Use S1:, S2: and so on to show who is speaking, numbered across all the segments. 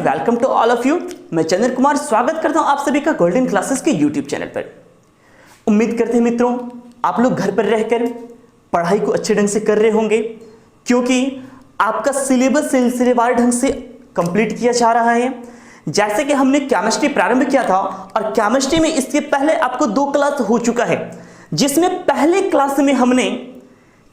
S1: Welcome to all of you. मैं चंद्र कुमार स्वागत करता हूं आप सभी का गोल्डन क्लासेस के यूट्यूब चैनल पर। उम्मीद करते हैं मित्रों आप लोग घर पर रहकर पढ़ाई को अच्छे ढंग से कर रहे होंगे, क्योंकि आपका सिलेबस सिलसिलेवार ढंग से कंप्लीट किया जा रहा है। जैसे कि हमने केमिस्ट्री प्रारंभ किया था और केमिस्ट्री में इसके पहले आपको 2 क्लास हो चुका है, जिसमें पहले क्लास में हमने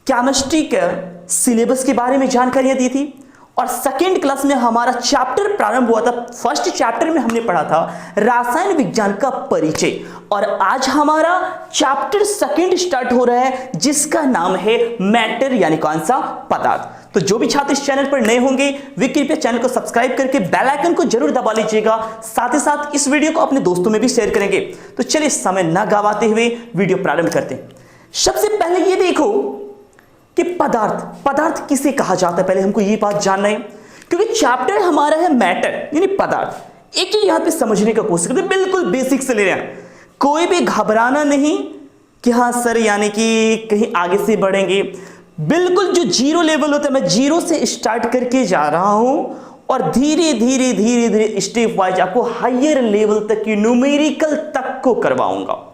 S1: केमिस्ट्री के सिलेबस के बारे में जानकारियां दी थी और सेकेंड क्लास में हमारा चैप्टर प्रारंभ हुआ था। फर्स्ट चैप्टर में हमने पढ़ा था रासायन विज्ञान का परिचय और आज हमारा चैप्टर सेकेंड स्टार्ट हो रहा है, जिसका नाम है मैटर, यानी कौन सा, पदार्थ। तो जो भी छात्र इस चैनल पर नए होंगे वे कृपया चैनल को सब्सक्राइब करके बेल आइकन को जरूर दबा लीजिएगा, साथ ही साथ इस वीडियो को अपने दोस्तों में भी शेयर करेंगे। तो चलिए समय न गवाते हुए वीडियो प्रारंभ करते हैं। सबसे पहले ये देखो कि पदार्थ किसे कहा जाता है, पहले हमको ये बात जानना है, क्योंकि चैप्टर हमारा है मैटर यानी पदार्थ। एक ही यहां पे समझने का कोशिश करते हैं, बिल्कुल बेसिक से ले रहे हैं, कोई भी घबराना नहीं कि हाँ सर यानी कि कहीं आगे से बढ़ेंगे। बिल्कुल जो जीरो लेवल होता है, मैं जीरो से स्टार्ट करके जा रहा हूं और धीरे धीरे स्टेप वाइज आपको हायर लेवल तक की न्यूमेरिकल तक को करवाऊंगा।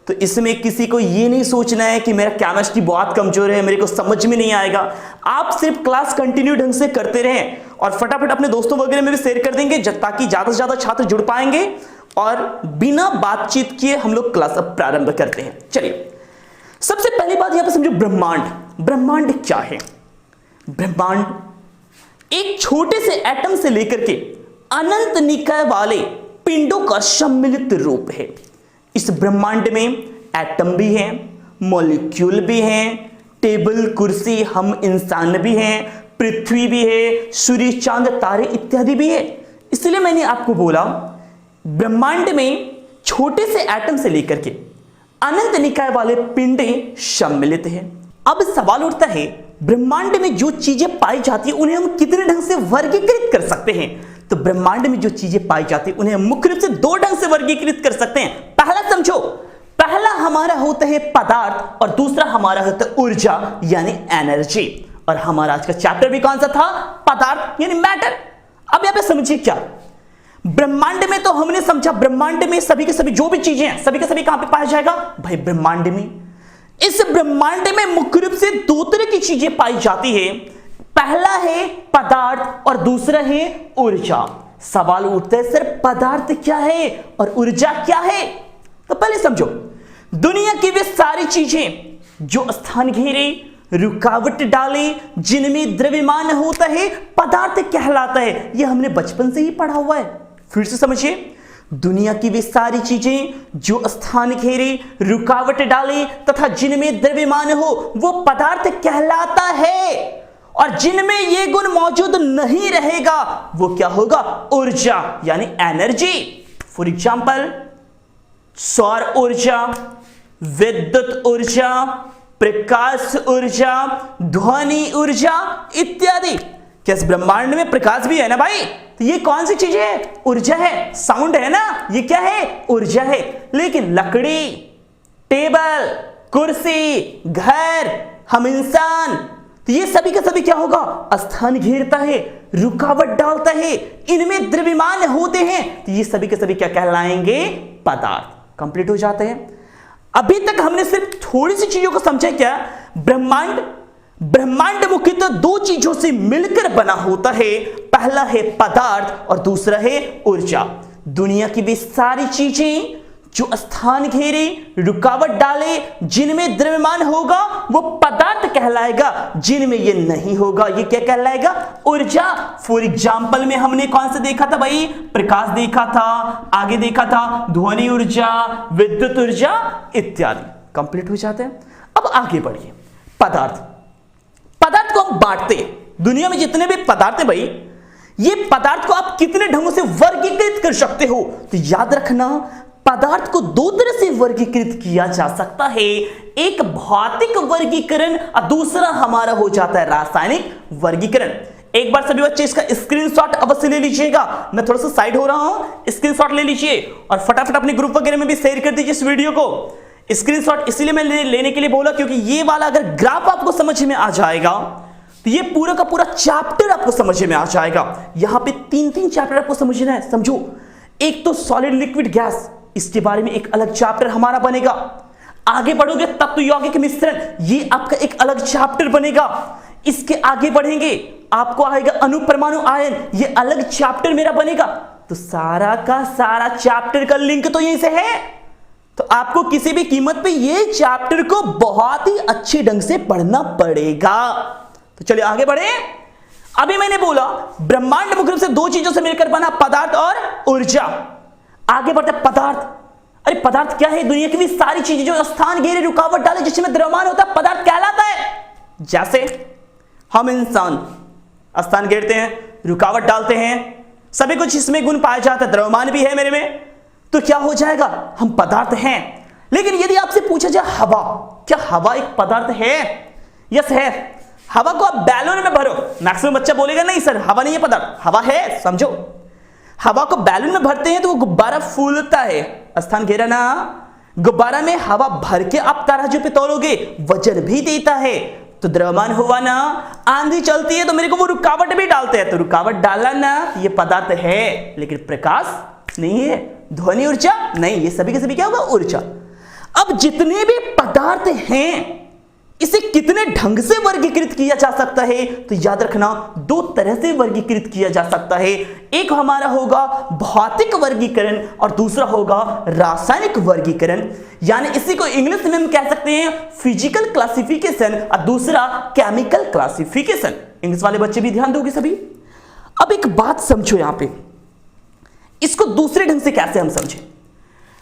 S1: तो इसमें किसी को ये नहीं सोचना है कि मेरा केमिस्ट्री बहुत कमजोर है, मेरे को समझ में नहीं आएगा। आप सिर्फ क्लास कंटिन्यू ढंग से करते रहें और फटाफट अपने दोस्तों वगैरह में भी शेयर कर देंगे, ताकि ज्यादा से ज्यादा छात्र जुड़ पाएंगे। और बिना बातचीत किए हम लोग क्लास अब प्रारंभ करते हैं। चलिए सबसे पहली बात यहां पर समझो, ब्रह्मांड क्या है। ब्रह्मांड एक छोटे से एटम से लेकर के अनंत निकाय वाले पिंडों का सम्मिलित रूप है। इस ब्रह्मांड में एटम भी हैं, मॉलिक्यूल भी हैं, टेबल कुर्सी हम इंसान भी हैं, पृथ्वी भी है, सूर्य चांद तारे इत्यादि भी है। इसलिए मैंने आपको बोला ब्रह्मांड में छोटे से एटम से लेकर के अनंत निकाय वाले पिंडे सम्मिलित हैं। अब सवाल उठता है ब्रह्मांड में जो चीजें पाई जाती है उन्हें हम कितने ढंग से वर्गीकृत कर सकते हैं। तो ब्रह्मांड में जो चीजें पाई जाती है उन्हें हम मुख्य रूप से 2 ढंग से वर्गीकृत कर सकते हैं। पहला समझो, पहला हमारा होता है पदार्थ और दूसरा हमारा होता है ऊर्जा यानी एनर्जी। और हमारा आज का चैप्टर भी कौन सा था, पदार्थ यानी मैटर। अब यहां पे समझिए क्या ब्रह्मांड में, तो हमने समझा ब्रह्मांड में सभी के सभी जो भी चीजें हैं सभी के सभी कहां पे पाया जाएगा भाई, ब्रह्मांड में। इस ब्रह्मांड में मुख्य रूप से 2 तरह की चीजें पाई जाती है, पहला है पदार्थ और दूसरा है ऊर्जा। सवाल उठता है सर पदार्थ क्या है और ऊर्जा क्या है। तो पहले समझो, दुनिया की वे सारी चीजें जो स्थान घेरे, रुकावट डाले, जिनमें द्रव्यमान होता है, पदार्थ कहलाता है। यह हमने बचपन से ही पढ़ा हुआ है। फिर से समझिए, दुनिया की वे सारी चीजें जो स्थान घेरे, रुकावट डाले तथा जिनमें द्रव्यमान हो वो पदार्थ कहलाता है, और जिनमें ये गुण मौजूद नहीं रहेगा वो क्या होगा, ऊर्जा यानी एनर्जी। फॉर एग्जांपल सौर ऊर्जा, विद्युत ऊर्जा, प्रकाश ऊर्जा, ध्वनि ऊर्जा इत्यादि। क्या इस ब्रह्मांड में प्रकाश भी है ना भाई, तो ये कौन सी चीज है, ऊर्जा है। साउंड है ना, ये क्या है, ऊर्जा है। लेकिन लकड़ी, टेबल, कुर्सी, घर, हम इंसान, तो ये सभी का सभी क्या होगा, स्थान घेरता है, रुकावट डालता है, इनमें द्रव्यमान होते हैं, तो ये सभी के सभी क्या कहलाएंगे, पदार्थ। कंप्लीट हो जाते हैं। अभी तक हमने सिर्फ थोड़ी सी चीजों को समझा। क्या ब्रह्मांड मुख्यतः 2 चीजों से मिलकर बना होता है, पहला है पदार्थ और दूसरा है ऊर्जा। दुनिया की भी सारी चीजें जो स्थान घेरे, रुकावट डाले, जिनमें द्रव्यमान होगा वो पदार्थ कहलाएगा, जिनमें ये नहीं होगा ये क्या कहलाएगा, ऊर्जा। फॉर एग्जांपल में हमने कौन सा देखा था भाई, प्रकाश देखा था, आगे देखा था ध्वनि ऊर्जा, विद्युत ऊर्जा इत्यादि। कंप्लीट हो जाते हैं। अब आगे बढ़िए, पदार्थ को हम बांटते हैं। दुनिया में जितने भी पदार्थ है भाई, ये पदार्थ को आप कितने ढंगों से वर्गीकृत कर सकते हो। तो याद रखना पदार्थ को 2 तरह से वर्गीकृत किया जा सकता है, एक भौतिक वर्गीकरण और दूसरा हमारा हो जाता है रासायनिक वर्गीकरण। एक बार सभी बच्चे इसका स्क्रीनशॉट अवश्य ले लीजिएगा। मैं थोड़ा सा साइड हो रहा हूं, स्क्रीनशॉट ले लीजिए और फटाफट अपने ग्रुप वगैरह में भी शेयर कर दीजिए इस वीडियो को। स्क्रीनशॉट इसलिए मैं लेने के लिए बोला क्योंकि ये वाला अगर ग्राफ आपको समझ में आ जाएगा तो ये पूरा का पूरा चैप्टर आपको समझ में आ जाएगा। यहां पे 3 चैप्टर आपको समझना है, समझो। एक तो सॉलिड लिक्विड गैस, इसके बारे में एक अलग चैप्टर हमारा बनेगा। आगे बढ़ोगे तत्व यौगिक मिश्रण, ये आपका एक अलग चैप्टर बनेगा। इसके आगे बढ़ेंगे आपको आएगा अणु परमाणु आयन, ये अलग चैप्टर मेरा बनेगा। तो सारा का सारा चैप्टर का लिंक तो यहीं से है। तो आपको किसी भी कीमत पे ये चैप्टर को बहुत ही अच्छे ढंग से पढ़ना पड़ेगा। तो चलिए आगे बढ़े। अभी मैंने बोला ब्रह्मांड मुख्य रूप से 2 चीजों से मिलकर बना, पदार्थ और ऊर्जा। आगे बढ़ते पदार्थ। अरे पदार्थ क्या है? दुनिया की भी सारी चीजें जो स्थान घेरे, रुकावट डाले, जिसमें द्रव्यमान होता है, पदार्थ कहलाता है। जैसे हम इंसान स्थान घेरते हैं, रुकावट डालते हैं, सभी कुछ इसमें गुण पाया जाता है, द्रव्यमान भी है मेरे में, तो क्या हो जाएगा? हम पदार्थ हैं। लेकिन यदि आपसे पूछा जाए हवा, क्या हवा एक पदार्थ है? यस है। हवा को आप बैलून में भरो, मैक्सिमम बच्चा बोलेगा नहीं सर हवा नहीं है पदार्थ। हवा है, समझो। हवा को बैलून में भरते हैं तो वो गुब्बारा फूलता है, स्थान घेरा ना। गुब्बारा में हवा भर के आप तराजू पे तौलोगे, वजन भी देता है, तो द्रव्यमान हुआ ना। आंधी चलती है तो मेरे को वो रुकावट भी डालते हैं, तो रुकावट डाला ना, ये पदार्थ है। लेकिन प्रकाश नहीं है, ध्वनि ऊर्जा नहीं, ये सभी के सभी क्या होगा? ऊर्जा। अब जितने भी पदार्थ हैं इसे कितने ढंग से वर्गीकृत किया जा सकता है? तो याद रखना 2 तरह से वर्गीकृत किया जा सकता है। एक हमारा होगा भौतिक वर्गीकरण और दूसरा होगा रासायनिक वर्गीकरण। यानी इसी को इंग्लिश में हम कह सकते हैं फिजिकल क्लासिफिकेशन और दूसरा केमिकल क्लासिफिकेशन। इंग्लिश वाले बच्चे भी ध्यान दोगे सभी। अब एक बात समझो, यहां पे इसको दूसरे ढंग से कैसे हम समझें।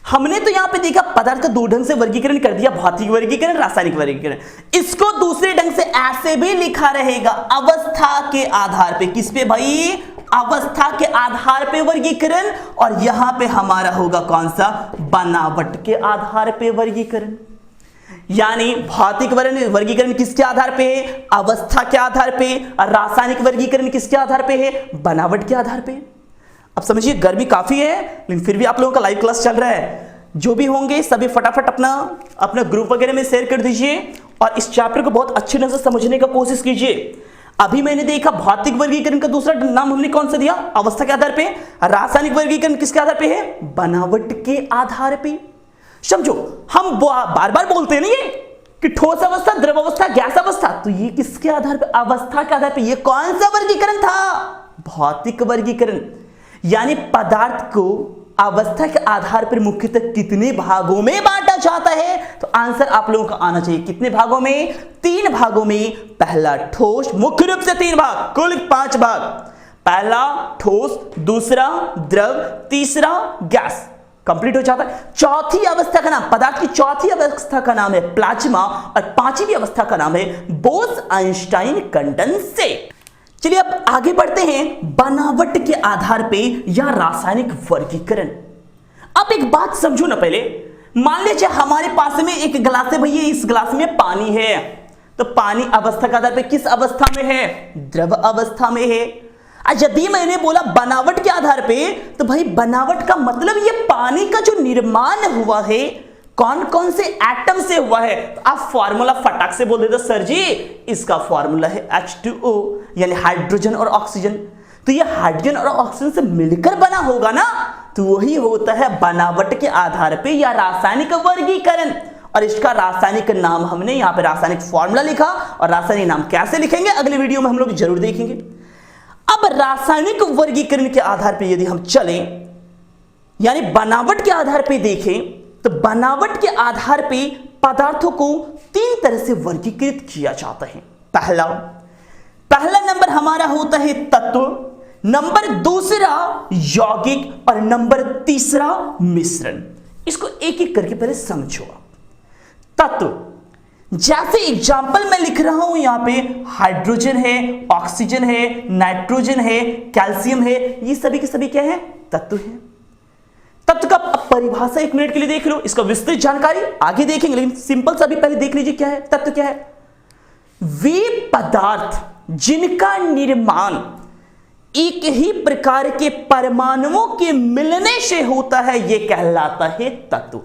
S1: हमने तो यहां पे देखा पदार्थ का 2 ढंग से वर्गीकरण कर दिया, भौतिक वर्गीकरण, रासायनिक वर्गीकरण। इसको दूसरे ढंग से ऐसे भी लिखा रहेगा, अवस्था के आधार पे। किस पे भाई? अवस्था के आधार पे वर्गीकरण। और यहां पे हमारा होगा कौन सा? बनावट के आधार पे वर्गीकरण। यानी भौतिक वर्गीकरण किसके आधार पे है? अवस्था के आधार पे। और रासायनिक वर्गीकरण किसके आधार पे है? बनावट के आधार पे। अब समझिए गर्मी काफी है, लेकिन फिर भी आप लोगों का लाइव क्लास चल रहा है। जो भी होंगे सभी फटाफट अपना ग्रुप वगैरह में शेयर कर दीजिए और इस चैप्टर को बहुत अच्छे ढंग से समझने का कोशिश कीजिए। अभी मैंने देखा भौतिक वर्गीकरण का दूसरा नाम हमने कौन सा दिया? अवस्था के आधार पे। रासायनिक वर्गीकरण किसके आधार पे है? बनावट के आधार पे। समझो, हम बार बार बोलते हैं ना ये कि ठोस अवस्था, द्रव अवस्था, गैस अवस्था, तो ये किसके आधार पे? अवस्था के आधार पे। ये कौन सा वर्गीकरण था? भौतिक वर्गीकरण। यानी पदार्थ को अवस्था के आधार पर मुख्यतः कितने भागों में बांटा जाता है? तो आंसर आप लोगों का आना चाहिए कितने भागों में? 3 भागों में। पहला ठोस, मुख्य रूप से 3 भाग, कुल 5 भाग। पहला ठोस, दूसरा द्रव, तीसरा गैस। कंप्लीट हो जाता है। चौथी अवस्था का नाम, पदार्थ की चौथी अवस्था का नाम है प्लाज्मा और 5वीं अवस्था का नाम है बोस-आइंस्टाइन कंडेंसेट। चलिए अब आगे बढ़ते हैं बनावट के आधार पे या रासायनिक वर्गीकरण। अब एक बात समझो ना पहले, मान लीजिए हमारे पास में एक गिलास है भैया, इस गिलास में पानी है, तो पानी अवस्था के आधार पे किस अवस्था में है? द्रव अवस्था में है। यदि मैंने बोला बनावट के आधार पे, तो भाई बनावट का मतलब ये पानी का जो निर्माण हुआ है कौन कौन से एटम से हुआ है? तो आप फॉर्मूला फटाक से बोल देते सर जी इसका फॉर्मूला है H2O, यानी हाइड्रोजन और ऑक्सीजन। तो ये हाइड्रोजन और ऑक्सीजन से मिलकर बना होगा ना, तो वही होता है बनावट के आधार पे या रासायनिक वर्गीकरण। और इसका रासायनिक नाम हमने यहाँ पे रासायनिक फॉर्मूला लिखा, और रासायनिक नाम कैसे लिखेंगे अगले वीडियो में हम लोग जरूर देखेंगे। अब रासायनिक वर्गीकरण के आधार पे यदि हम चलें, यानी बनावट के आधार पे देखें, तो बनावट के आधार पे पदार्थों को 3 तरह से वर्गीकृत किया जाता है। पहला नंबर हमारा होता है तत्व, नंबर दूसरा यौगिक और नंबर तीसरा मिश्रण। इसको एक एक करके पहले समझो आप। तत्व, जैसे एग्जाम्पल मैं लिख रहा हूं यहां पे हाइड्रोजन है, ऑक्सीजन है, नाइट्रोजन है, कैल्शियम है, ये सभी के सभी क्या है? तत्व है। तत्व का परिभाषा 1 मिनट के लिए देख लो, इसका विस्तृत जानकारी आगे देखेंगे, लेकिन सिंपल सा भी पहले देख लीजिए क्या है तत्व। क्या है? वे पदार्थ जिनका निर्माण एक ही प्रकार के परमाणुओं के मिलने से होता है, यह कहलाता है तत्व।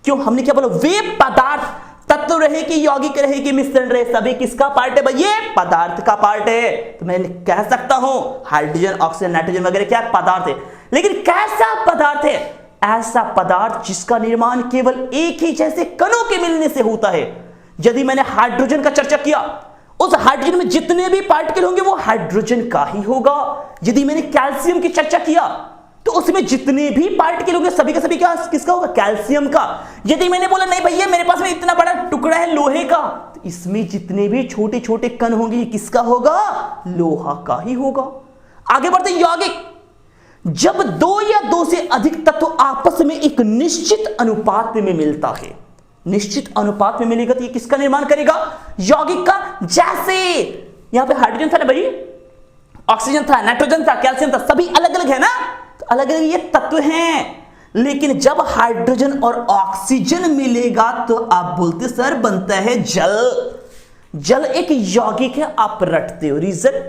S1: क्यों हमने क्या बोला? वे पदार्थ, तत्व रहे कि यौगिक रहे कि मिश्रण रहे, सभी किसका पार्ट है भाई? ये पदार्थ का पार्ट है। तो मैं कह सकता हूं हाइड्रोजन, ऑक्सीजन, नाइट्रोजन वगैरह क्या पदार्थ है। लेकिन कैसा पदार्थ है? ऐसा पदार्थ जिसका निर्माण केवल एक ही जैसे कणों के मिलने से होता है। यदि मैंने हाइड्रोजन का चर्चा किया, उस हाइड्रोजन में जितने भी पार्टिकल होंगे वो हाइड्रोजन का ही होगा। यदि मैंने कैल्शियम की चर्चा किया तो उसमें जितने भी पार्टिकल होंगे सभी का सभी क्या किसका होगा? कैल्शियम का। यदि मैंने बोला नहीं भैया मेरे पास में इतना बड़ा टुकड़ा है लोहे का, तो इसमें जितने भी छोटे छोटे कण होंगे ये किसका होगा? लोहा का ही होगा। आगे बढ़ते हैं यौगिक। जब दो या दो से अधिक तत्व आपस में एक निश्चित अनुपात में मिलता है, निश्चित अनुपात में मिलेगा तो ये किसका निर्माण करेगा? यौगिक का। जैसे यहां पे हाइड्रोजन था ना भाई, ऑक्सीजन था, नाइट्रोजन था, कैल्शियम था, सभी अलग अलग है ना, तो अलग अलग ये तत्व हैं। लेकिन जब हाइड्रोजन और ऑक्सीजन मिलेगा तो आप बोलते सर बनता है जल। जल एक यौगिक है, आप रटते हो रीजन।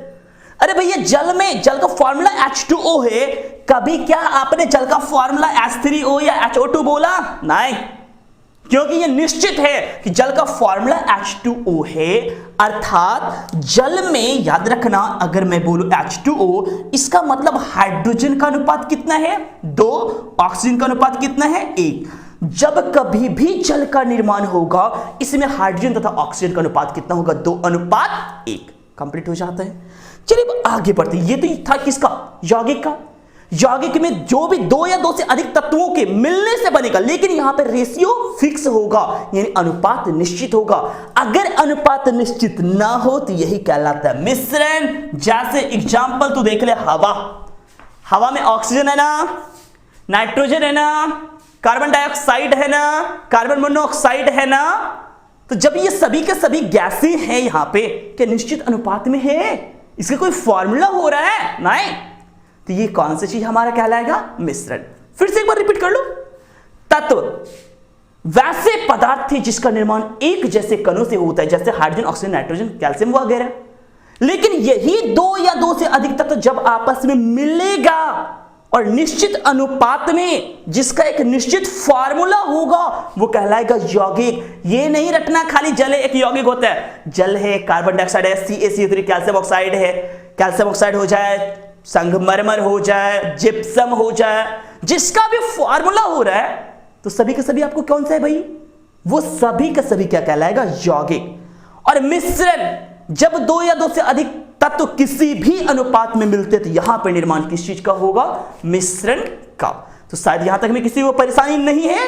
S1: अरे भैया जल में जल का फॉर्मूला H2O है, कभी क्या आपने जल का फॉर्मूला H3O या HO2 बोला? नहीं, क्योंकि यह निश्चित है कि जल का फॉर्मूला H2O है। अर्थात जल में याद रखना, अगर मैं बोलूं H2O, इसका मतलब हाइड्रोजन का अनुपात कितना है? 2, ऑक्सीजन का अनुपात कितना है? 1। जब कभी भी जल का निर्माण होगा इसमें हाइड्रोजन तथा ऑक्सीजन का अनुपात कितना होगा? 2:1। कंप्लीट हो जाता है। चलिए आगे बढ़ते हैं। ये तो था किसका? यौगिक का। यौगिक में जो भी दो या दो से अधिक तत्वों के मिलने से बनेगा, लेकिन यहां पे रेशियो फिक्स होगा, यानी अनुपात निश्चित होगा। अगर अनुपात निश्चित ना हो तो यही कहलाता है मिश्रण। जैसे एग्जांपल तू देख ले, हवा। हवा में ऑक्सीजन है ना, नाइट्रोजन है ना, कार्बन डाइऑक्साइड है ना, कार्बन मोनोऑक्साइड है ना, तो जब ये सभी के सभी गैसें हैं यहां पे, क्या निश्चित अनुपात में है? इसका कोई फॉर्मूला हो रहा है? नहीं। तो ये कौन सी चीज हमारा कहलाएगा? मिश्रण। फिर से एक बार रिपीट कर लो। तत्व वैसे पदार्थ थे जिसका निर्माण एक जैसे कणों से होता है, जैसे हाइड्रोजन, ऑक्सीजन, नाइट्रोजन, कैल्शियम वगैरह। लेकिन यही दो या दो से अधिक तत्व जब आपस में मिलेगा और निश्चित अनुपात में, जिसका एक निश्चित फॉर्मूला होगा, वो कहलाएगा यौगिक। ये नहीं रटना खाली जल है एक यौगिक होता है। जल है, कार्बन डाइऑक्साइड है, CaCO3, कैल्शियम ऑक्साइड है, कैल्शियम ऑक्साइड हो जाए, संगमरमर हो जाए, जिप्सम हो जाए, जिसका भी फॉर्मूला हो रहा है, तो सभी के सभी आपको कौन सा है भाई? वो सभी का सभी क्या कहलाएगा? यौगिक। और मिश्रण, जब दो या दो से अधिक तत्व किसी भी अनुपात में मिलते तो यहां पर निर्माण किस चीज का होगा? मिश्रण का। तो शायद यहां तक में किसी को परेशानी नहीं है।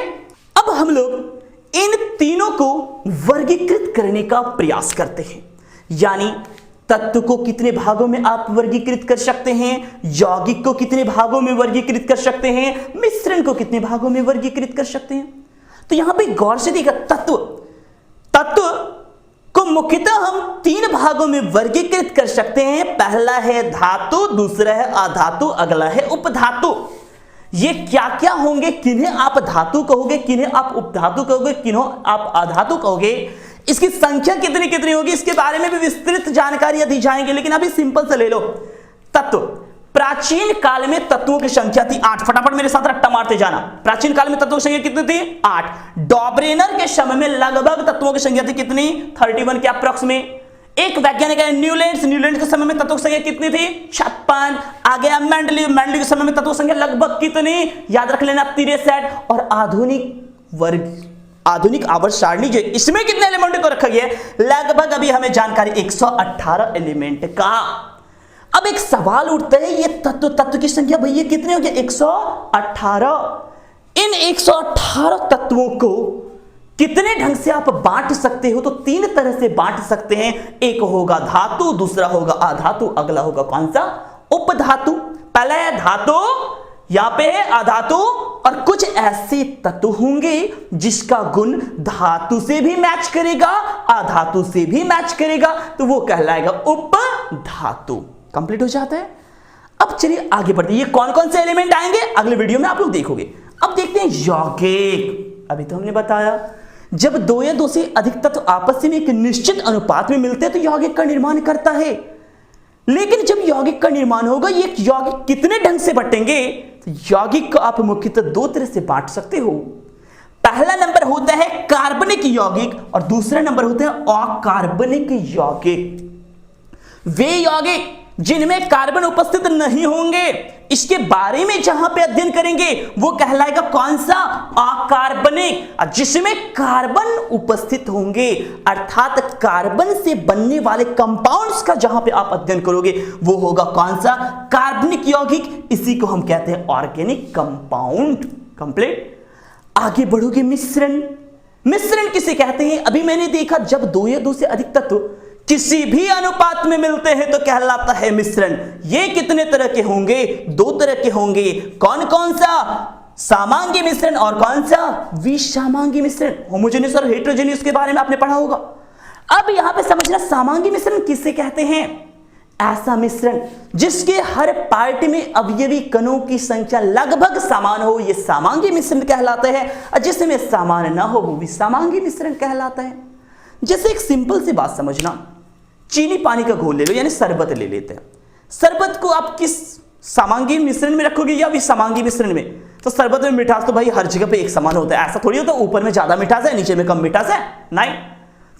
S1: अब हम लोग इन तीनों को वर्गीकृत करने का प्रयास करते हैं, यानी तत्व को कितने भागों में आप वर्गीकृत कर सकते हैं, यौगिक को कितने भागों में वर्गीकृत कर सकते हैं, मिश्रण को कितने भागों में वर्गीकृत कर सकते हैं। तो यहां पे गौर से देखा, तत्व को मुख्यतः हम 3 भागों में वर्गीकृत कर सकते हैं। पहला है धातु, दूसरा है अधातु, अगला है उपधातु। ये क्या क्या होंगे? किन्हें आप धातु कहोगे, किन्हें आप उपधातु कहोगे, किन्हें आप अधातु कहोगे, इसकी संख्या कितनी कितनी होगी, इसके बारे में भी विस्तृत जानकारी दी जाएंगे। लेकिन अभी सिंपल से ले लो। तत्व, प्राचीन काल में तत्वों की संख्या थी 8। फटाफट मेरे साथ रट्टा मारते जाना। प्राचीन काल में तत्वों की संख्या कितनी थी? 8। डॉबरेनर के समय में लगभग तत्वों की संख्या थी कितनी? 31 के अप्रॉक्स में। एक वैज्ञानिक है न्यूलैंड के समय में तत्वों की संख्या कितनी थी? 56। आ गया मेंडली के समय में तत्वों की संख्या लगभग कितनी? याद रख लेना 63। और आधुनिक आवर्त सारणी जो इसमें कितने एलिमेंट को रखा गया है? लगभग अभी हमें जानकारी 118 एलिमेंट का। अब एक सवाल उठता है, ये तत्व की संख्या भैया कितने हो गया? 118। इन 118 तत्वों को कितने ढंग से आप बांट सकते हो? तो 3 तरह से बांट सकते हैं। एक होगा धातु, दूसरा होगा अधातु, अगला होगा कौन सा? उपधातु। पहला है धातु, यहां पे है अधातु, और कुछ ऐसे तत्व होंगे जिसका गुण धातु से भी मैच करेगा, अधातु से भी मैच करेगा, तो वो कहलाएगा उपधातु। कंप्लीट हो जाता है। अब चलिए आगे बढ़ते हैं। ये कौन कौन से एलिमेंट आएंगे अगले वीडियो में आप लोग देखोगे। अब देखते हैं यौगिक। अभी तो हमने बताया जब दो या दो से अधिक तत्व आपस में एक निश्चित अनुपात में मिलते हैं तो यौगिक का निर्माण करता है। लेकिन जब यौगिक का निर्माण होगा, ये यौगिक कितने ढंग से बटेंगे? तो यौगिक को आप मुख्यतः 2 तरह से बांट सकते हो। पहला नंबर होता है कार्बन कार्बनिक यौगिक और दूसरा नंबर होता है अकार्बनिक यौगिक। वे यौगिक जिनमें कार्बन उपस्थित नहीं होंगे, इसके बारे में जहां पे अध्ययन करेंगे वो कहलाएगा कौन सा? अकार्बनिक। जिसमें कार्बन उपस्थित होंगे अर्थात कार्बन से बनने वाले कंपाउंड्स का जहां पे आप अध्ययन करोगे वो होगा कौन सा? कार्बनिक यौगिक। इसी को हम कहते हैं ऑर्गेनिक कंपाउंड। कंप्लीट। आगे बढ़ोगे मिश्रण। मिश्रण किसे कहते हैं? अभी मैंने देखा जब दो या दो से अधिक तत्व किसी भी अनुपात में मिलते हैं तो कहलाता है मिश्रण। ये कितने तरह के होंगे? दो तरह के होंगे। कौन कौन सा? सामांगी मिश्रण और कौन सा? विषामांगी मिश्रण। होमोजेनियस और हेटेरोजेनियस के बारे में आपने पढ़ा होगा। अब यहां पे समझना सामांगी मिश्रण किसे कहते हैं? ऐसा मिश्रण जिसके हर पार्ट में अवयवी कणों की संख्या लगभग समान हो, यह सामांगी मिश्रण कहलाता है। और जिसमें समान ना हो वो विषामांगी मिश्रण कहलाता है। जैसे एक सिंपल सी बात समझना, चीनी पानी का घोल ले लो, यानी शरबत ले लेते हैं। शरबत को आप किस समांगी मिश्रण में रखोगे या विषामांगी मिश्रण में? तो शरबत में मिठास तो भाई हर जगह पे एक समान होता है, ऐसा थोड़ी होता है ऊपर में ज्यादा मिठास है नीचे में कम मिठास है, नहीं।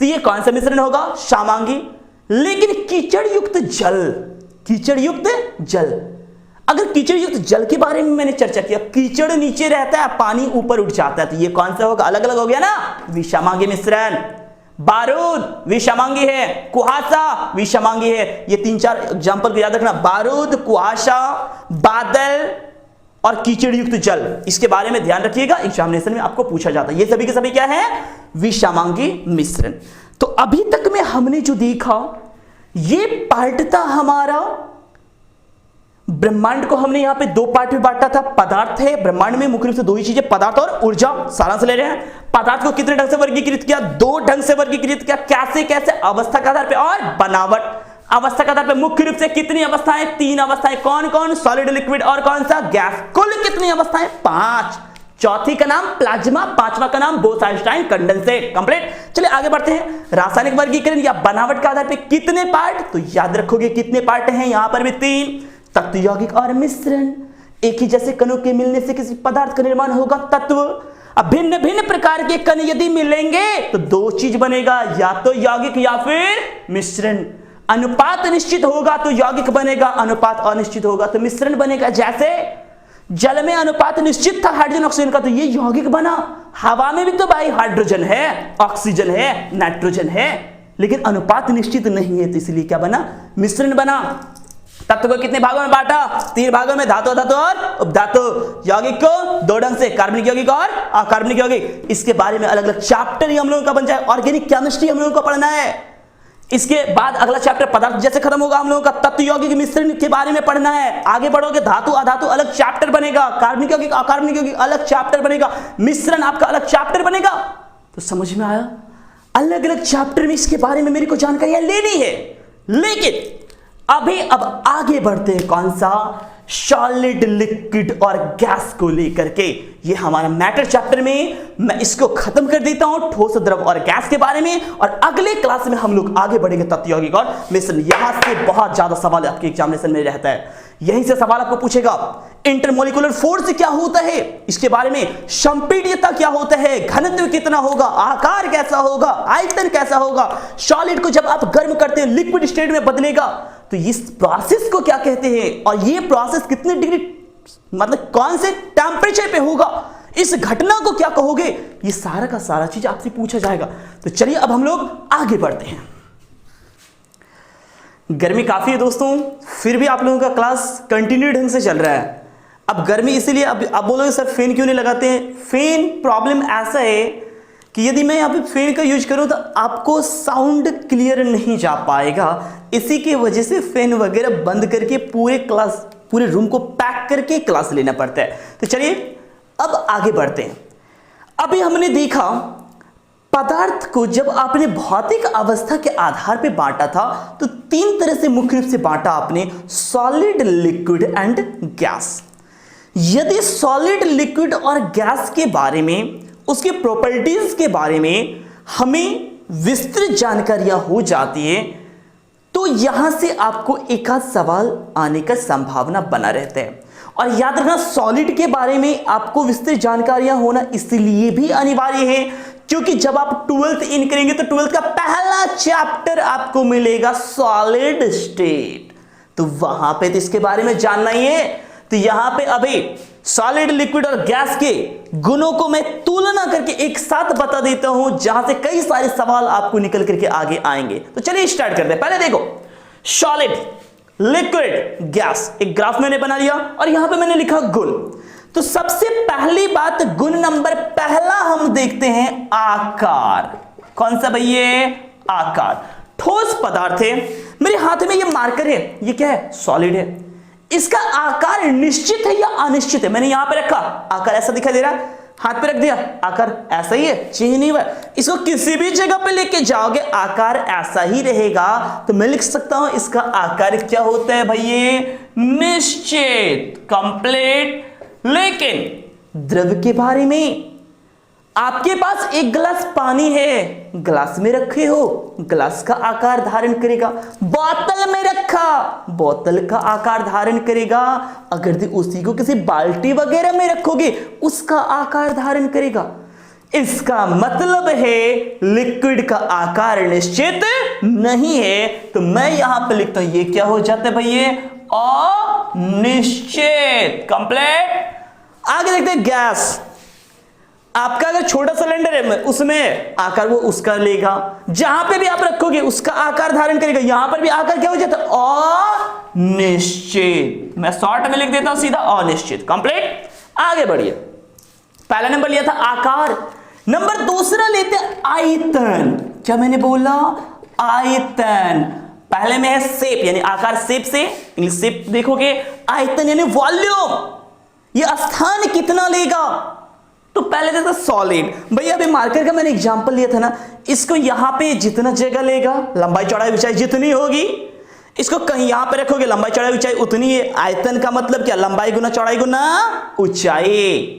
S1: तो ये कौन सा मिश्रण होगा? सामांगी। लेकिन कीचड़ युक्त जल, कीचड़ युक्त जल, अगर कीचड़ युक्त जल के बारे में मैंने चर्चा किया, कीचड़ नीचे रहता है पानी ऊपर उठ जाता है, तो ये कौन सा होगा? अलग अलग हो गया ना, विषामांगी मिश्रण। बारूद विषामांगी है, कुहासा विषामांगी है। ये तीन चार एग्जांपल याद रखना, बारूद, कुहासा, बादल और कीचड़ युक्त जल। इसके बारे में ध्यान रखिएगा, एग्जामिनेशन में आपको पूछा जाता है। ये सभी के सभी क्या है? विषामांगी मिश्रण। तो अभी तक में हमने जो देखा ये पार्ट था हमारा ब्रह्मांड को हमने यहां पे दो पार्ट में बांटा था। पदार्थ है, ब्रह्मांड में मुख्य रूप से दो ही चीजें, पदार्थ और ऊर्जा। सारांश ले रहे हैं। पदार्थ को कितने ढंग से वर्गीकृत किया? दो ढंग से वर्गीकृत किया। कैसे कैसे? अवस्था के आधार पे और बनावट। अवस्था के आधार पे मुख्य रूप से कितनी अवस्थाएं? तीन अवस्थाएं। कौन कौन? सॉलिड, लिक्विड और कौन सा? गैस। कुल कितनी अवस्थाएं? 5। चौथी का नाम प्लाज्मा, पांचवा का नाम बोस-आइंस्टाइन कंडेंसेट। कंप्लीट। चलिए आगे बढ़ते हैं। रासायनिक वर्गीकरण या बनावट के आधार पे कितने पार्ट? तो याद रखोगे कितने पार्ट हैं? यहां पर भी 3। तत्व, यौगिक और मिश्रण। एक ही जैसे कणों के मिलने से किसी पदार्थ का निर्माण होगा, तत्व। अब भिन्न भिन्न प्रकार के कण यदि मिलेंगे तो दो चीज बनेगा, या तो यौगिक या फिर मिश्रण। अनुपात निश्चित होगा तो यौगिक बनेगा, अनुपात अनिश्चित होगा तो मिश्रण बनेगा। जैसे जल में अनुपात निश्चित था हाइड्रोजन ऑक्सीजन का, तो ये यौगिक बना। हवा में भी तो भाई हाइड्रोजन है, ऑक्सीजन है, नाइट्रोजन है, लेकिन अनुपात निश्चित नहीं है, तो इसलिए क्या बना? मिश्रण बना। तत्व को कितने भागों में बांटा? 3 भागों में, धातु, धातु और उपधातु। यौगिक को दो ढंग से, कार्बनिक यौगिक और अकार्बनिक यौगिक। इसके बारे में अलग अलग चैप्टर ही हम लोगों का बन जाए। ऑर्गेनिक केमिस्ट्री हम लोगों को पढ़ना है। इसके बाद अगला चैप्टर पदार्थ जैसे खत्म होगा, हम लोगों का तत्व, यौगिक, मिश्रण के बारे में पढ़ना है। आगे बढ़ोगे धातु अधातु अलग चैप्टर बनेगा, कार्बनिक यौगिक अकार्बनिक यौगिक अलग चैप्टर बनेगा, मिश्रण आपका अलग चैप्टर बनेगा। तो समझ में आया? अलग अलग चैप्टर में इसके बारे में मेरे को जानकारियां लेनी है। लेकिन अभी अब आगे बढ़ते हैं कौन सा? सॉलिड, लिक्विड और गैस को लेकर के। ये हमारा मैटर चैप्टर में मैं इसको खत्म कर देता हूं, ठोस, द्रव और गैस के बारे में। और अगले क्लास में हम लोग आगे बढ़ेंगे तत्व, यौगिक और मिश्रण। यहां से बहुत ज्यादा सवाल आपके एग्जामिनेशन में रहता है। यहीं से सवाल आपको पूछेगा इंटरमोलिकुलर फोर्स क्या होता है, इसके बारे में। संपीड्यता क्या होता है, घनत्व कितना होगा, आकार कैसा होगा, आयतन कैसा होगा। सॉलिड को जब आप गर्म करते हैं लिक्विड स्टेट में बदलेगा, तो इस प्रोसेस को क्या कहते हैं, और ये प्रोसेस कितने डिग्री, मतलब कौन से टेंपरेचर पे होगा, इस घटना को क्या कहोगे, ये सारा का सारा चीज आपसे पूछा जाएगा। तो चलिए अब हम लोग आगे बढ़ते हैं। गर्मी काफी है दोस्तों, फिर भी आप लोगों का क्लास कंटिन्यू ढंग से चल रहा है। अब गर्मी इसलिए, अब बोलोगे सर फैन क्यों नहीं लगाते हैं? फैन प्रॉब्लम ऐसा है कि यदि मैं यहाँ पे फैन का यूज करूँ तो आपको साउंड क्लियर नहीं जा पाएगा। इसी की वजह से फैन वगैरह बंद करके पूरे रूम को पैक करके क्लास लेना पड़ता है। तो चलिए अब आगे बढ़ते हैं। अभी हमने देखा पदार्थ को जब आपने भौतिक अवस्था के आधार पे बांटा था तो 3 तरह से मुख्य रूप से बांटा आपने, सॉलिड, लिक्विड एंड गैस। यदि सॉलिड, लिक्विड और गैस के बारे में, उसके प्रॉपर्टीज के बारे में हमें विस्तृत जानकारियां हो जाती है तो यहां से आपको एक आध सवाल आने का संभावना बना रहता है। और याद रखना सॉलिड के बारे में आपको विस्तृत जानकारियां होना इसलिए भी अनिवार्य है क्योंकि जब आप 12th इन करेंगे तो 12th का पहला चैप्टर आपको मिलेगा सॉलिड स्टेट, तो वहां पे तो इसके बारे में जानना ही है। तो यहां पे अभी सॉलिड, लिक्विड और गैस के गुणों को मैं तुलना करके एक साथ बता देता हूं, जहां से कई सारे सवाल आपको निकल करके आगे आएंगे। तो चलिए स्टार्ट करते हैं। पहले देखो सॉलिड, लिक्विड, गैस, एक ग्राफ मैंने बना लिया और यहां पे मैंने लिखा गुण। तो सबसे पहली बात, गुण नंबर पहला हम देखते हैं आकार। कौन सा भैया? आकार। ठोस पदार्थ है, मेरे हाथ में ये मार्कर है, ये क्या है? सॉलिड है। इसका आकार निश्चित है या अनिश्चित है? मैंने यहां पे रखा, आकार ऐसा दिखाई दे रहा है, हाथ पे रख दिया, आकार ऐसा ही है, चेंज नहीं हुआ। इसको किसी भी जगह पे लेके जाओगे आकार ऐसा ही रहेगा। तो मैं लिख सकता हूं इसका आकार क्या होता है भैया? निश्चित, कंप्लीट। लेकिन द्रव के बारे में, आपके पास एक गिलास पानी है, गिलास में रखे हो, गिलास का आकार धारण करेगा। बोतल में रखा, बोतल का आकार धारण करेगा। अगर उसी को किसी बाल्टी वगैरह में रखोगे, उसका आकार धारण करेगा। इसका मतलब है लिक्विड का आकार निश्चित नहीं है। तो मैं यहां पे लिखता हूं, ये क्या हो जाता है भैया? अनिश्चित, कंप्लीट। आगे देखते हैं गैस। आपका अगर छोटा सिलेंडर है, उसमें आकार वो उसका लेगा, जहां पे भी आप रखोगे उसका आकार धारण करेगा। यहां पर भी आकार क्या हो जाता है? अनिश्चित। मैं शॉर्ट में लिख देता हूं सीधा, अनिश्चित, कंप्लीट। आगे बढ़िए। पहला नंबर लिया था आकार, नंबर दूसरा लेते हैं आयतन। क्या मैंने बोला? आयतन। पहले में है शेप, यानी आकार, शेप से इंग्लिश शेप देखोगे। आयतन यानी वॉल्यूम, ये स्थान कितना लेगा। तो पहले देखो सॉलिड। भैया अभी मार्कर का मैंने एग्जांपल लिया था ना, इसको यहां पे जितना जगह लेगा, लंबाई चौड़ाई ऊंचाई जितनी होगी, इसको कहीं यहां पे रखोगे, लंबाई चौड़ाई ऊंचाई उतनी है। आयतन का मतलब क्या? लंबाई गुना चौड़ाई गुना ऊंचाई।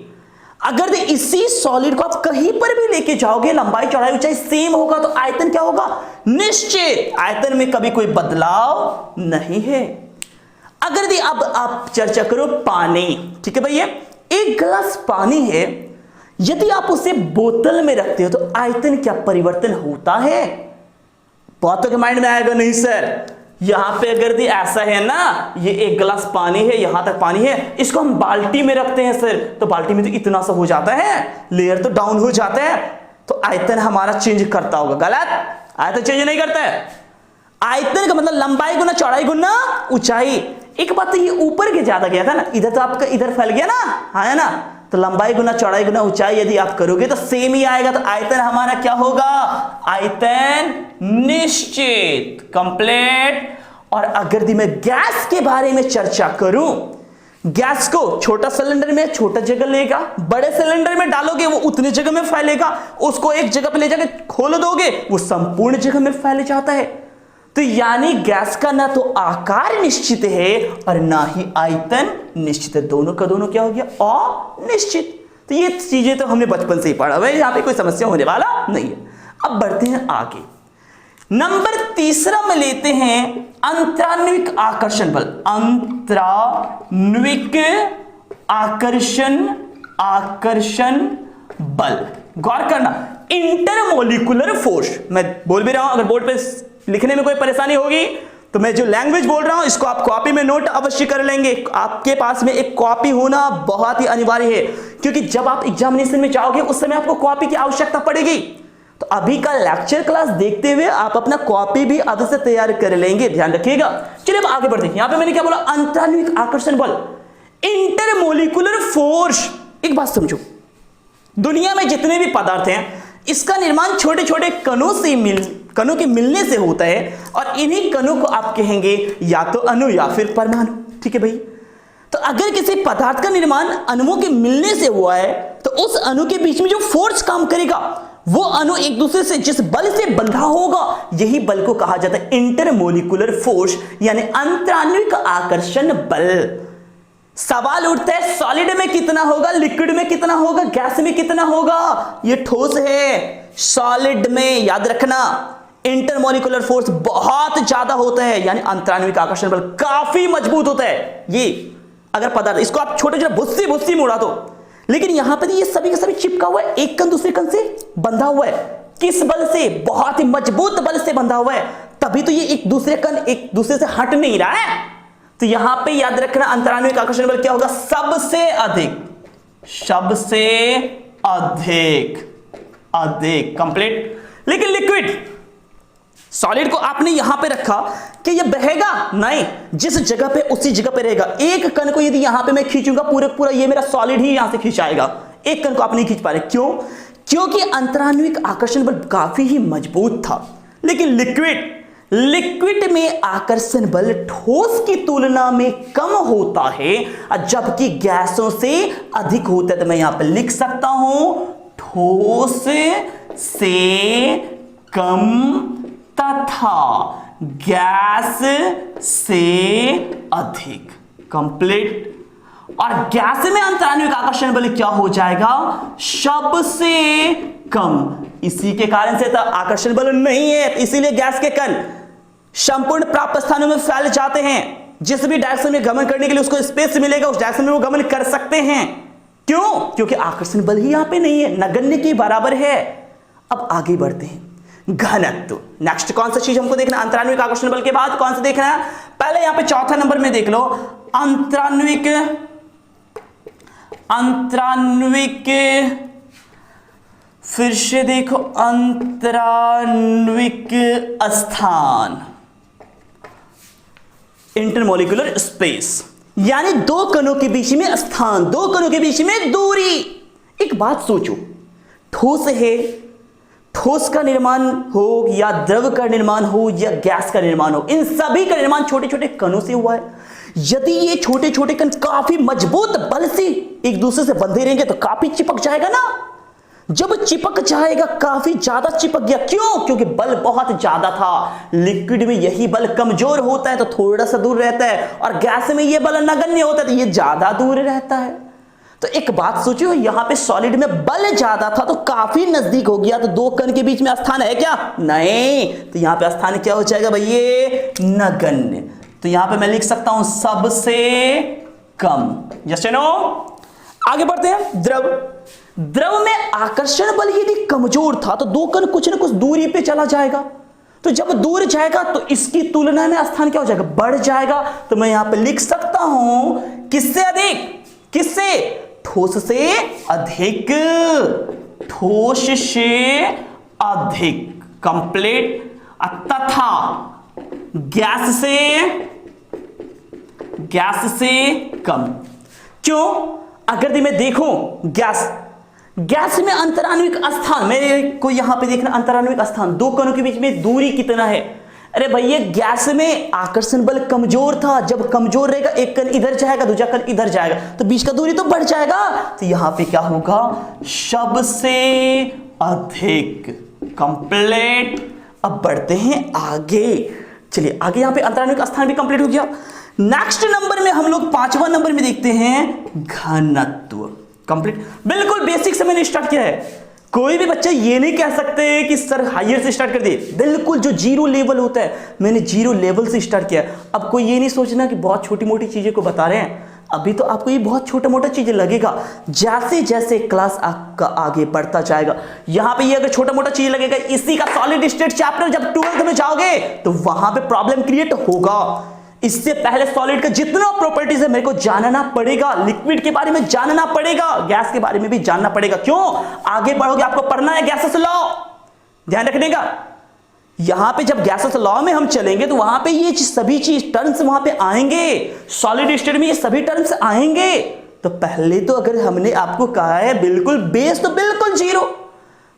S1: अगर इसी सॉलिड को आप कहीं पर भी लेके जाओगे, लंबाई चौड़ाई ऊंचाई सेम होगा, तो आयतन क्या होगा? निश्चित। आयतन में कभी कोई बदलाव नहीं है। अगर अब आप चर्चा करो पानी, ठीक है भैया, एक गिलास पानी है, यदि आप उसे बोतल में रखते हो तो आयतन क्या परिवर्तन होता है? बहुतों के माइंड में आएगा नहीं सर, यहां पे अगर ऐसा है ना, ये एक गिलास पानी है, यहां तक पानी है, इसको हम बाल्टी में रखते हैं सर, तो बाल्टी में तो इतना सा हो जाता है, लेयर तो डाउन हो जाता है, तो आयतन हमारा चेंज करता होगा। गलत, आयतन चेंज नहीं करता है। आयतन का मतलब लंबाई गुना चौड़ाई गुना ऊंचाई। एक बात तो ये ऊपर के ज्यादा गया था ना, इधर तो आपका इधर फैल गया ना, हाँ है ना, तो लंबाई गुना चौड़ाई गुना ऊंचाई यदि आप करोगे तो सेम ही आएगा। तो आयतन हमारा क्या होगा? आयतन निश्चित, कंप्लीट। और अगर मैं गैस के बारे में चर्चा करूं, गैस को छोटा सिलेंडर में छोटा जगह लेगा, बड़े सिलेंडर में डालोगे वो उतनी जगह में फैलेगा, उसको एक जगह पे ले जाके खोल दोगे वो संपूर्ण जगह में फैल जाता है। तो यानी गैस का ना तो आकार निश्चित है और ना ही आयतन निश्चित है, दोनों का दोनों क्या हो गया? अनिश्चित। तो ये चीजें तो हमने बचपन से ही पढ़ा हुआ है, यहां पे कोई समस्या होने वाला नहीं है। अब बढ़ते हैं आगे। नंबर तीसरा में लेते हैं अंतरान्विक आकर्षण बल। अंतरान्विक आकर्षण बल, गौर करना, इंटरमोलिकुलर फोर्स। मैं बोल भी रहा हूं, अगर बोर्ड पे लिखने में कोई परेशानी होगी तो मैं जो लैंग्वेज बोल रहा हूं इसको आप कॉपी में नोट अवश्य कर लेंगे। आपके पास में एक कॉपी होना बहुत ही अनिवार्य है, क्योंकि जब आप एग्जामिनेशन में जाओगे उस समय आपको कॉपी की आवश्यकता पड़ेगी। तो अभी का लेक्चर क्लास देखते हुए आप अपना कॉपी भी अभी से तैयार कर लेंगे, ध्यान रखिएगा। चलिए अब आगे बढ़ते हैं। यहां पे मैंने क्या बोला? अंतरान्विक आकर्षण बल, इंटरमोलिकुलर फोर्स। एक बात समझो, दुनिया में जितने भी पदार्थ हैं इसका निर्माण छोटे छोटे कणों के मिलने से होता है, और इन्हीं कणों को आप कहेंगे या तो अणु या फिर परमाणु। ठीक है भाई, तो अगर किसी पदार्थ का निर्माण अणुओं के मिलने से हुआ है तो उस अणु के बीच में जो फोर्स काम करेगा वो अणु एक दूसरे से जिस बल से बंधा होगा, यही बल को कहा जाता है इंटरमोलिकुलर फोर्स, यानी अंतरान्विक आकर्षण बल। सवाल उठता है सॉलिड में कितना होगा, लिक्विड में कितना होगा, गैस में कितना होगा? ये ठोस है, सॉलिड में याद रखना इंटरमोलिकुलर फोर्स बहुत ज्यादा होता है, यानी अंतरान्विक आकर्षण बल काफी मजबूत होता है। ये अगर पदार्थ, इसको आप छोटे छोटे भुस्सी में उड़ा दो, लेकिन यहां पर ये सभी का सभी चिपका हुआ है, एक कण दूसरे कण से बंधा हुआ है। किस बल से? बहुत ही मजबूत बल से बंधा हुआ है, तभी तो ये एक दूसरे कण एक दूसरे से हट नहीं रहा है। तो यहां पे याद रखना अंतराण्विक आकर्षण बल क्या होगा? सबसे अधिक, सबसे अधिक, अधिक। कंप्लीट। लेकिन लिक्विड सॉलिड को आपने यहां पे रखा कि ये बहेगा नहीं, जिस जगह पे उसी जगह पे रहेगा। एक कण को यदि यहां पे मैं खींचूंगा पूरा पूरा ये मेरा सॉलिड ही यहां से खींचाएगा, एक कण को आप नहीं खींच पा रहे। क्यों? क्योंकि अंतराण्विक आकर्षण बल काफी ही मजबूत था। लेकिन लिक्विड में आकर्षण बल ठोस की तुलना में कम होता है, जबकि गैसों से अधिक होता है। तो मैं यहां पर लिख सकता हूं ठोस से कम तथा गैस से अधिक। कंप्लीट। और गैस में अंतराण्विक आकर्षण बल क्या हो जाएगा? सबसे कम। इसी के कारण से तो आकर्षण बल नहीं है, इसीलिए गैस के कण संपूर्ण प्राप्त स्थानों में फैल जाते हैं। जिस भी डायरेक्शन में गमन करने के लिए उसको स्पेस मिलेगा, उस डायरेक्शन में वो गमन कर सकते हैं। क्यों? क्योंकि आकर्षण बल ही यहां पे नहीं है, नगण्य के बराबर है। अब आगे बढ़ते हैं। घनत्व, नेक्स्ट कौन सा चीज हमको देखना? अंतराण्विक आकर्षण बल के बाद कौन सा देखना है? पहले यहां पे चौथा नंबर में देख लो, अंतराण्विक फिर से देखो, अंतराण्विक स्थान, इंटरमोलिकुलर स्पेस, यानी दो कणों के बीच में स्थान, दो कणों के बीच में दूरी। एक बात सोचो, ठोस है, ठोस का निर्माण हो या द्रव का निर्माण हो या गैस का निर्माण हो, इन सभी का निर्माण छोटे छोटे कणों से हुआ है। यदि ये छोटे छोटे कण काफी मजबूत बल से एक दूसरे से बंधे रहेंगे तो काफी चिपक जाएगा ना। जब चिपक जाएगा, काफी ज्यादा चिपक गया। क्यों? क्योंकि बल बहुत ज्यादा था। लिक्विड में यही बल कमजोर होता है तो थोड़ा सा दूर रहता है, और गैस में यह बल नगण्य होता है तो यह ज्यादा दूर रहता है। तो एक बात सोचिए, यहां पे सॉलिड में बल ज्यादा था तो काफी नजदीक हो गया, तो दो कण के बीच में स्थान है क्या? नहीं। तो यहां पे स्थान क्या हो जाएगा भैया? नगण्य। तो यहां पे मैं लिख सकता हूं सबसे कम। Yes no. आगे बढ़ते हैं। द्रव में आकर्षण बल यदि कमजोर था तो दो कण कुछ ना कुछ दूरी पे चला जाएगा। तो जब दूर जाएगा तो इसकी तुलना में स्थान क्या हो जाएगा? बढ़ जाएगा। तो मैं यहां पे लिख सकता हूं किससे अधिक? किससे? ठोस से अधिक, ठोस से अधिक। कंप्लीट। तथा गैस से कम। क्यों? अगर मैं देखूं गैस में अंतराण्विक स्थान, मेरे को यहां पे देखना अंतराण्विक स्थान, दो कणों के बीच में दूरी कितना है? अरे भैया गैस में आकर्षण बल कमजोर था, जब कमजोर रहेगा एक कण इधर जाएगा दूसरा कण इधर जाएगा तो बीच का दूरी तो बढ़ जाएगा। तो यहां पे क्या होगा? सबसे अधिक। कंप्लीट। अब बढ़ते हैं आगे। चलिए आगे, यहां पे अंतराण्विक स्थान भी कंप्लीट हो गया। नेक्स्ट नंबर में हम लोग 5वां नंबर में देखते हैं घनत्व। कंप्लीट। बिल्कुल बेसिक से मैंने स्टार्ट किया है। कोई भी बच्चा ये नहीं कह सकते कि सर हायर से स्टार्ट कर दिए। बिल्कुल जो जीरो लेवल होता है मैंने जीरो लेवल से स्टार्ट किया। अब कोई ये नहीं सोचना कि बहुत छोटी मोटी चीजें को बता रहे हैं, अभी तो आपको ये बहुत छोटा मोटा चीजें लगेगा। जैसे जैसे क्लास आपका आगे बढ़ता जाएगा, यहां पे ये अगर छोटा मोटा चीज लगेगा, इसी का सॉलिड स्टेट चैप्टर जब 12th में जाओगे तो वहां पे प्रॉब्लम क्रिएट होगा। इससे पहले सॉलिड का जितना प्रॉपर्टीज है मेरे को जानना पड़ेगा, लिक्विड के बारे में जानना पड़ेगा, गैस के बारे में भी जानना पड़ेगा। क्यों? आगे बढ़ोगे आपको पढ़ना है गैसेस लॉ, ध्यान रखने का। यहां पे जब गैसेस लॉ में हम चलेंगे तो वहां पे ये सभी चीज टर्म्स वहां पे आएंगे, सॉलिड स्टेट में ये सभी टर्म्स आएंगे। तो पहले तो अगर हमने आपको कहा है बिल्कुल बेस तो बिल्कुल जीरो,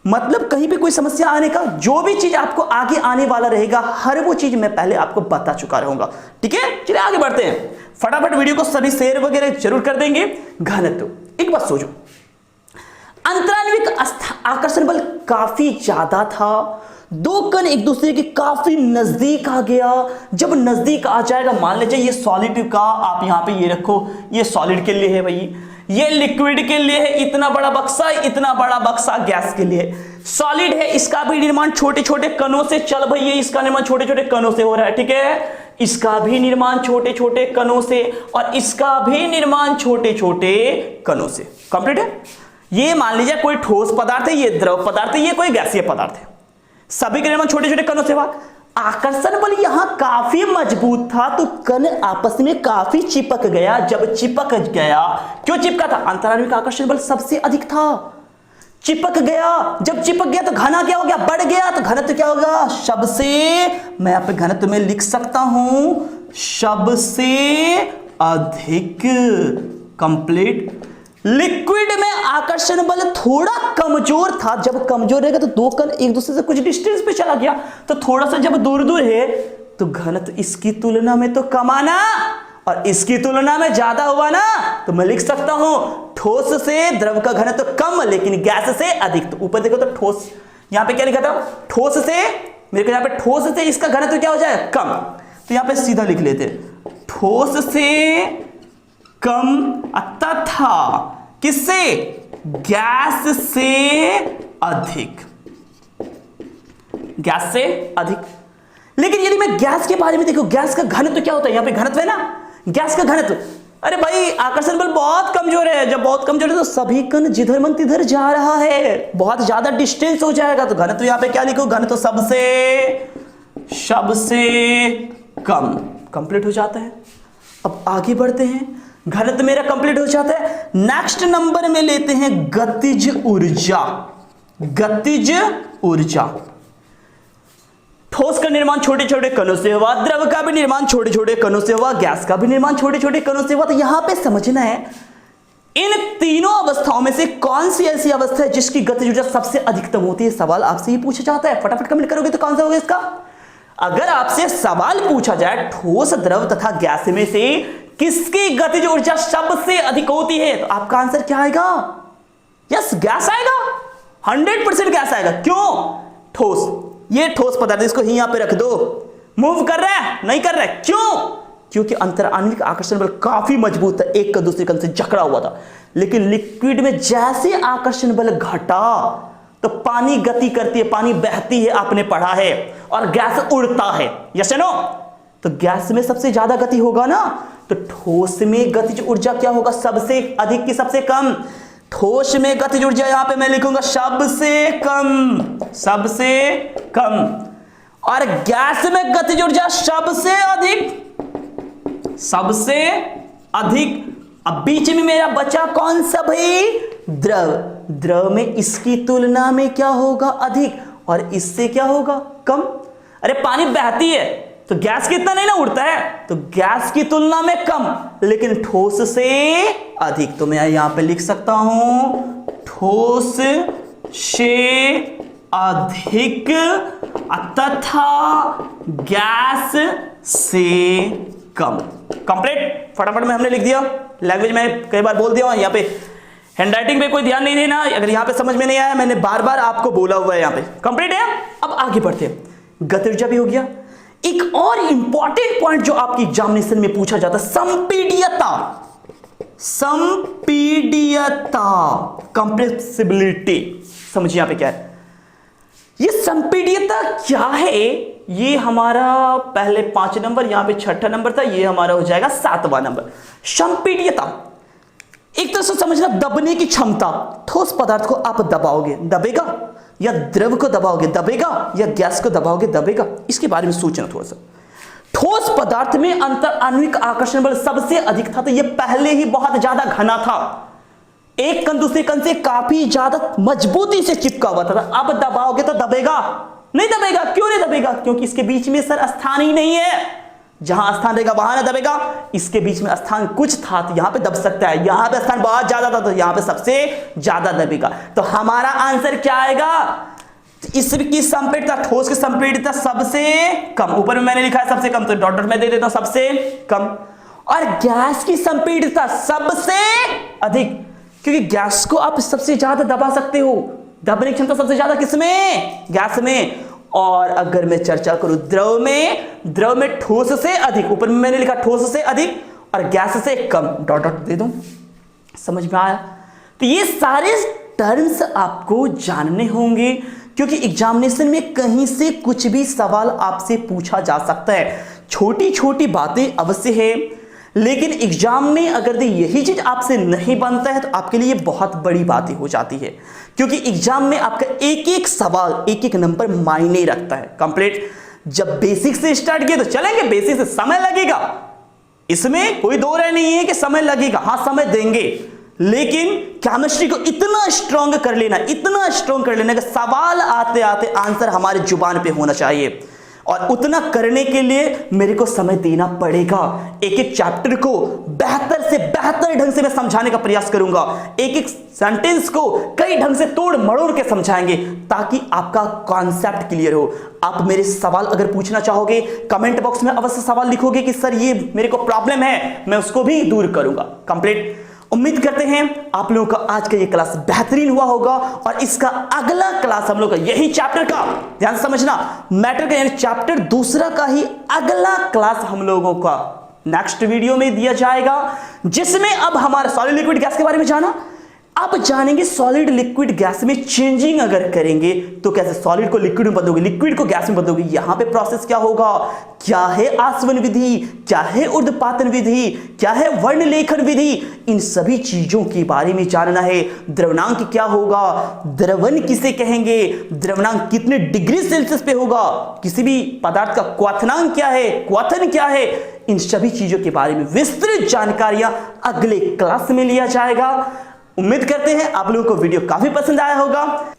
S1: मतलब कहीं पे कोई समस्या आने का, जो भी चीज आपको आगे आने वाला रहेगा हर वो चीज मैं पहले आपको बता चुका रहूंगा। ठीक है, चलिए आगे बढ़ते हैं। फटाफट वीडियो को सभी शेयर वगैरह जरूर कर देंगे। घनत्व, एक बात सोचो, अंतराण्विक आकर्षण बल काफी ज्यादा था, दो कण एक दूसरे के काफी नजदीक आ गया। जब नजदीक आ जाएगा, मान लीजिए ये सॉलिड का आप यहां पे ये रखो, ये सॉलिड के लिए है भाई, ये लिक्विड के लिए है, इतना बड़ा बक्सा, इतना बड़ा बक्सा गैस के लिए। सॉलिड है, इसका भी निर्माण छोटे छोटे कणों से, चल भैया इसका निर्माण छोटे छोटे कणों से हो रहा है। ठीक है, इसका भी निर्माण छोटे छोटे कणों से और इसका भी निर्माण छोटे छोटे कणों से। कंप्लीट है। ये मान लीजिए कोई ठोस पदार्थ है, ये द्रव पदार्थ है, ये कोई गैसीय पदार्थ है, सभी का निर्माण छोटे छोटे कणों से हुआ। आकर्षण बल यहां काफी मजबूत था तो कण आपस में काफी चिपक गया। जब चिपक गया, क्यों चिपका था? अंतराण्विक आकर्षण बल सबसे अधिक था, चिपक गया। जब चिपक गया तो घना क्या हो गया? बढ़ गया। तो घनत्व क्या होगा? सबसे, मैं यहां पे घनत्व में लिख सकता हूं सबसे अधिक। कंप्लीट। लिक्विड में आकर्षण बल थोड़ा कमजोर था। जब कमजोर रहेगा तो दो कण एक दूसरे से कुछ डिस्टेंस पे चला गया, तो थोड़ा सा जब दूर दूर है तो घनत्व इसकी तुलना में तो कम आना और इसकी तुलना में ज्यादा हुआ ना। तो मैं लिख सकता हूं ठोस से द्रव का घनत्व तो कम लेकिन गैस से अधिक। तो ऊपर देखो तो ठोस, यहां पे क्या लिखा था? ठोस से, मेरे को यहां पे ठोस से इसका घनत्व क्या हो जाए? कम। तो यहां पे सीधा लिख लेते ठोस से कम तथा किससे? गैस से अधिक। गैस से अधिक। लेकिन यदि मैं गैस के बारे में देखो, गैस का घनत्व क्या होता है? यहां पे घनत्व है ना, गैस का घनत्व। अरे भाई आकर्षण बल बहुत कमजोर है, जब बहुत कमजोर है तो सभी कण जिधर मन तिधर जा रहा है, बहुत ज्यादा डिस्टेंस हो जाएगा। तो घनत्व यहां पे क्या लिखो? घनत्व सबसे कम। कंप्लीट हो जाता है। अब आगे बढ़ते हैं। घनत्व मेरा कंप्लीट हो जाता है। नेक्स्ट नंबर में लेते हैं गतिज ऊर्जा। गतिज ऊर्जा। ठोस का निर्माण छोटे छोटे कणों से हुआ, द्रव का भी निर्माण छोटे छोटे कणों से हुआ, गैस का भी निर्माण छोटे छोटे कणों से हुआ। तो यहां पे समझना है इन तीनों अवस्थाओं में से कौन सी ऐसी अवस्था है जिसकी गतिज ऊर्जा सबसे अधिकतम होती है। सवाल आपसे ही पूछा जाता है। फटाफट कमेंट करोगे तो कौन सा होगा इसका? अगर आपसे सवाल पूछा जाए ठोस, द्रव तथा गैस में से किसकी गतिज ऊर्जा सबसे अधिक होती है, तो आपका आंसर क्या आएगा? यस, गैस आएगा। 100% गैस आएगा। क्यों? ठोस, ये ठोस पदार्थ, इसको ही यहां पे रख दो। मूव कर रहा है? नहीं कर रहा है। क्यों? क्योंकि अंतराण्विक आकर्षण बल काफी मजबूत था, एक का दूसरे कण से जकड़ा हुआ था। लेकिन लिक्विड में जैसे आकर्षण बल घटा तो पानी गति करती है, पानी बहती है, आपने पढ़ा है, और गैस उड़ता है। Yes no? तो गैस में सबसे ज्यादा गति होगा ना, तो ठोस में गतिज ऊर्जा क्या होगा? सबसे अधिक की सबसे कम? ठोस में गतिज ऊर्जा यहां पे मैं लिखूंगा सबसे कम, सबसे कम। और गैस में गतिज ऊर्जा सबसे अधिक, सबसे अधिक। अब बीच में मेरा बचा कौन सा भाई? द्रव। द्रव में इसकी तुलना में क्या होगा? अधिक, और इससे क्या होगा? कम। अरे पानी बहती है तो गैस कितना नहीं ना उड़ता है, तो गैस की तुलना में कम, लेकिन ठोस से अधिक। तो मैं यहां पे लिख सकता हूं ठोस से अधिक तथा गैस से कम। कंप्लीट। फटाफट में हमने लिख दिया। लैंग्वेज में कई बार बोल दिया, यहां पे हैंडराइटिंग पे कोई ध्यान नहीं देना। अगर यहां पे समझ में नहीं आया, मैंने बार बार आपको बोला हुआ है। यहां पे कंप्लीट है। अब आगे बढ़ते हैं। गतिज ऊर्जा भी हो गया। एक और इंपॉर्टेंट पॉइंट जो आपकी एग्जामिनेशन में पूछा जाता है, संपीड्यता। संपीड्यता, कंप्रेसिबिलिटी। समझिए यहां पे क्या है ये संपीड्यता क्या है। ये हमारा पहले 5 नंबर, यहां पे 6ठा नंबर था, ये हमारा हो जाएगा 7वां नंबर। संपीड्यता एक तरह से समझना दबने की क्षमता। ठोस पदार्थ को आप दबाओगे, दबेगा, या द्रव को दबाओगे, दबेगा, या गैस को दबाओगे, दबेगा। इसके बारे में सोचना थोड़ा सा। ठोस पदार्थ में अंतराण्विक आकर्षण बल सबसे अधिक था, तो यह पहले ही बहुत ज्यादा घना था, एक कण दूसरे कण से काफी ज्यादा मजबूती से चिपका हुआ था। अब दबाओगे तो दबेगा? नहीं दबेगा। क्यों नहीं दबेगा? क्योंकि इसके बीच में सर स्थान ही नहीं है। जहां स्थान रहेगा वहां ना दबेगा। इसके बीच में स्थान कुछ था तो यहां पे दब सकता है, यहां पे स्थान बहुत ज्यादा था तो यहां पे सबसे ज्यादा दबेगा। तो हमारा आंसर क्या आएगा? इसकी संपीड्यता, ठोस की संपीड्यता सबसे कम। ऊपर में मैंने लिखा है सबसे कम, तो डॉट डॉट में दे देता हूं सबसे कम। और गैस की संपीड्यता सबसे अधिक, क्योंकि गैस को आप सबसे ज्यादा दबा सकते हो। दबने की क्षमता सबसे ज्यादा किसमें? गैस में। और अगर मैं चर्चा करूं द्रव में, द्रव में ठोस से अधिक, ऊपर में मैंने लिखा ठोस से अधिक और गैस से कम। डॉट डॉट दे दूं, समझ में आया? तो ये सारे टर्म्स आपको जानने होंगे, क्योंकि एग्जामिनेशन में कहीं से कुछ भी सवाल आपसे पूछा जा सकता है। छोटी छोटी बातें अवश्य है, लेकिन एग्जाम में अगर यही चीज आपसे नहीं बनता है तो आपके लिए बहुत बड़ी बातें हो जाती है, क्योंकि एग्जाम में आपका एक एक सवाल एक एक नंबर मायने रखता है। कंप्लीट जब बेसिक से स्टार्ट किया तो चलेंगे, बेसिक से समय लगेगा, इसमें कोई दो राय नहीं है कि समय लगेगा, हाँ समय देंगे, लेकिन केमिस्ट्री को इतना स्ट्रॉन्ग कर लेना, इतना स्ट्रॉन्ग कर लेना कि सवाल आते आते आंसर हमारे जुबान पे होना चाहिए। और उतना करने के लिए मेरे को समय देना पड़ेगा। एक एक चैप्टर को बेहतर से बेहतर ढंग से मैं समझाने का प्रयास करूंगा, एक एक सेंटेंस को कई ढंग से तोड़ मरोड़ के समझाएंगे ताकि आपका कॉन्सेप्ट क्लियर हो। आप मेरे सवाल अगर पूछना चाहोगे कमेंट बॉक्स में अवश्य सवाल लिखोगे कि सर ये मेरे को प्रॉब्लम है, मैं उसको भी दूर करूंगा। कंप्लीट उम्मीद करते हैं आप लोगों का आज का ये क्लास बेहतरीन हुआ होगा और इसका अगला क्लास हम लोग का यही चैप्टर का, ध्यान से समझना, मैटर का यानी चैप्टर दूसरा का ही अगला क्लास हम लोगों का नेक्स्ट वीडियो में दिया जाएगा, जिसमें अब हमारे सॉलिड लिक्विड गैस के बारे में जाना। अब जानेंगे सॉलिड लिक्विड गैस में चेंजिंग अगर करेंगे तो कैसे सॉलिड को लिक्विड में बदलोगे, लिक्विड को गैस में बदलोगे, यहां पे प्रोसेस क्या होगा, क्या है आसवन विधि, क्या है ऊर्ध्वपातन विधि, क्या है वर्ण लेखन विधि, इन सभी चीजों के बारे में जानना है। द्रवनांक क्या होगा, द्रवण किसे कहेंगे, द्रवनांक कितने डिग्री सेल्सियस पे होगा, किसी भी पदार्थ का क्वथनांक क्या है, क्वथन क्या है, इन सभी चीजों के बारे में विस्तृत जानकारियां अगले क्लास में लिया जाएगा। उम्मीद करते हैं आप लोगों को वीडियो काफी पसंद आया होगा।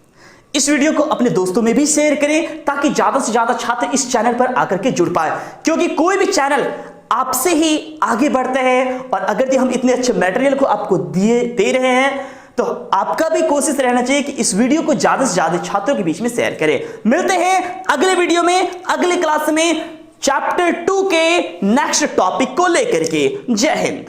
S1: इस वीडियो को अपने दोस्तों में भी शेयर करें ताकि ज्यादा से ज्यादा छात्र इस चैनल पर आकर के जुड़ पाए, क्योंकि कोई भी चैनल आपसे ही आगे बढ़ते हैं। और अगर हम इतने अच्छे मटेरियल को आपको दे रहे हैं तो आपका भी कोशिश रहना चाहिए कि इस वीडियो को ज्यादा से ज्यादा छात्रों के बीच में शेयर करें। मिलते हैं अगले वीडियो में, अगले क्लास में चैप्टर 2 के नेक्स्ट टॉपिक को लेकर के। जय हिंद।